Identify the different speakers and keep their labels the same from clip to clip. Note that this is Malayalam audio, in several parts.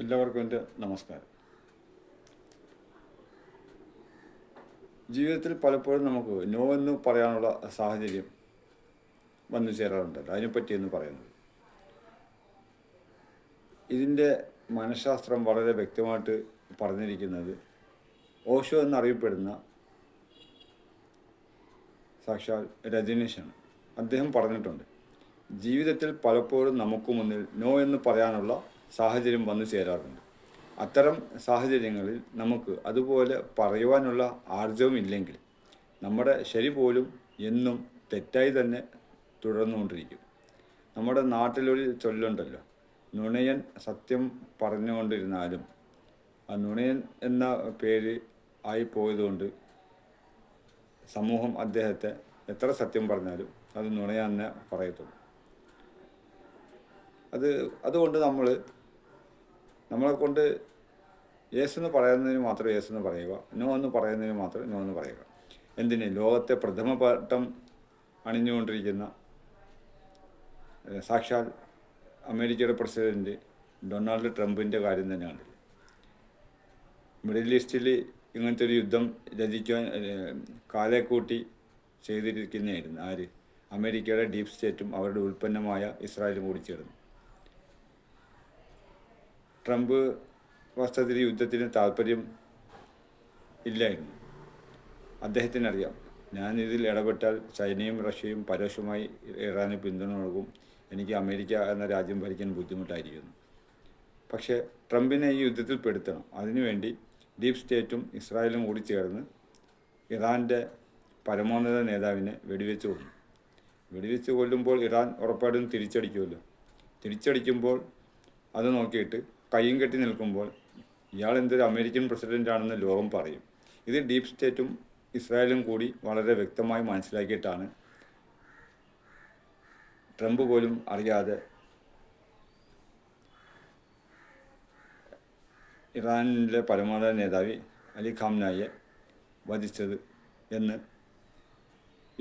Speaker 1: എല്ലാവർക്കും എൻ്റെ നമസ്കാരം. ജീവിതത്തിൽ പലപ്പോഴും നമുക്ക് നോ എന്ന് പറയാനുള്ള സാഹചര്യം വന്നു ചേരാറുണ്ടല്ലോ. അതിനെപ്പറ്റിയെന്ന് പറയുന്നത്, ഇതിൻ്റെ മനഃശാസ്ത്രം വളരെ വ്യക്തമായിട്ട് പറഞ്ഞിരിക്കുന്നത് ഓഷോ എന്നറിയപ്പെടുന്ന സാക്ഷാൽ രജനീഷാണ്. അദ്ദേഹം പറഞ്ഞിട്ടുണ്ട്, ജീവിതത്തിൽ പലപ്പോഴും നമുക്ക് മുന്നിൽ നോ എന്ന് പറയാനുള്ള സാഹചര്യം വന്നു ചേരാറുണ്ട്. അത്തരം സാഹചര്യങ്ങളിൽ നമുക്ക് അതുപോലെ പറയുവാനുള്ള ആർജവമില്ലെങ്കിൽ നമ്മുടെ ശരി പോലും എന്നും തെറ്റായി തന്നെ തുടർന്നുകൊണ്ടിരിക്കും. നമ്മുടെ നാട്ടിലൊരു ചൊല്ലുണ്ടല്ലോ, നുണയൻ സത്യം പറഞ്ഞുകൊണ്ടിരുന്നാലും ആ നുണയൻ എന്ന പേര് ആയിപ്പോയതുകൊണ്ട് സമൂഹം അദ്ദേഹത്തെ എത്ര സത്യം പറഞ്ഞാലും അത് നുണയാന്നെ പറയത്തുള്ളൂ. അതുകൊണ്ട് നമ്മളെ കൊണ്ട് യേസ് എന്ന് പറയുന്നതിന് മാത്രം യേസ് എന്ന് പറയുക, നോ എന്ന് പറയുന്നതിന് മാത്രം നോ എന്ന് പറയുക. എന്തിന്? ലോകത്തെ പ്രഥമ പട്ടം അണിഞ്ഞുകൊണ്ടിരിക്കുന്ന സാക്ഷാൽ അമേരിക്കയുടെ പ്രസിഡൻറ്റ് ഡൊണാൾഡ് ട്രംപിൻ്റെ കാര്യം തന്നെ കണ്ടില്ല. മിഡിൽ ഈസ്റ്റിൽ ഇങ്ങനത്തെ ഒരു യുദ്ധം രചിക്കാൻ കാലേക്കൂട്ടി ചെയ്തിരിക്കുന്നതായിരുന്നു ആര്? അമേരിക്കയുടെ ഡീപ് സ്റ്റേറ്റും അവരുടെ ഉൽപ്പന്നമായ ഇസ്രായേലും കൂടി ചേർന്നു. ട്രംപ് വാസ്തവത്തിൽ യുദ്ധത്തിന് താല്പര്യം ഇല്ലായിരുന്നു. അദ്ദേഹത്തിനറിയാം, ഞാൻ ഇതിൽ ഇടപെട്ടാൽ ചൈനയും റഷ്യയും പരോക്ഷമായി ഇറാനെ പിന്തുണ നൽകും, എനിക്ക് അമേരിക്ക എന്ന രാജ്യം ഭരിക്കാൻ ബുദ്ധിമുട്ടായിരിക്കുന്നു. പക്ഷേ ട്രംപിനെ ഈ യുദ്ധത്തിൽ പെടുത്തണം. അതിനുവേണ്ടി ഡീപ് സ്റ്റേറ്റും ഇസ്രായേലും കൂടി ചേർന്ന് ഇറാൻ്റെ പരമോന്നത നേതാവിനെ വെടിവെച്ച് കൊന്നു. വെടിവെച്ച് കൊല്ലുമ്പോൾ ഇറാൻ ഉറപ്പായിട്ടും തിരിച്ചടിക്കുമല്ലോ. തിരിച്ചടിക്കുമ്പോൾ അത് നോക്കിയിട്ട് കയ്യും കെട്ടി നിൽക്കുമ്പോൾ ഇയാൾ എന്തൊരു അമേരിക്കൻ പ്രസിഡൻ്റാണെന്ന് ലോകം പറയും. ഇത് ഡീപ് സ്റ്റേറ്റും ഇസ്രായേലും കൂടി വളരെ വ്യക്തമായി മനസ്സിലാക്കിയിട്ടാണ് ട്രംപ് പോലും അറിയാതെ ഇറാനിലെ പരമോന്നത നേതാവ് അലി ഖാംനായിയെ വധിച്ചത് എന്ന്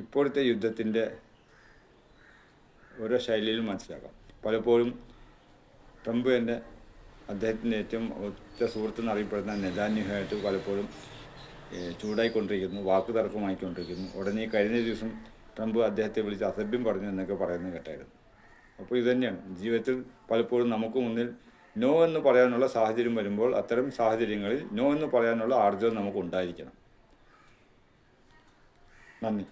Speaker 1: ഇപ്പോഴത്തെ യുദ്ധത്തിൻ്റെ ഓരോ ശൈലിയിലും മനസ്സിലാക്കാം. പലപ്പോഴും ട്രംപ് തന്നെ അദ്ദേഹത്തിൻ്റെ ഏറ്റവും ഒറ്റ സുഹൃത്തെന്നറിയപ്പെടുന്ന നെതാന്യാഹുവായിട്ട് പലപ്പോഴും ചൂടായിക്കൊണ്ടിരിക്കുന്നു, വാക്ക് തർക്കമായിക്കൊണ്ടിരിക്കുന്നു. ഉടനെ കഴിഞ്ഞ ദിവസം ട്രംപ് അദ്ദേഹത്തെ വിളിച്ച് അസഭ്യം പറഞ്ഞു എന്നൊക്കെ പറയുന്നത് കേട്ടായിരുന്നു. അപ്പോൾ ഇതുതന്നെയാണ് ജീവിതത്തിൽ പലപ്പോഴും നമുക്ക് മുന്നിൽ നോ എന്ന് പറയാനുള്ള സാഹചര്യം വരുമ്പോൾ അത്തരം സാഹചര്യങ്ങളിൽ നോ എന്ന് പറയാനുള്ള ആർജവം നമുക്ക് ഉണ്ടായിരിക്കണം. നന്ദി.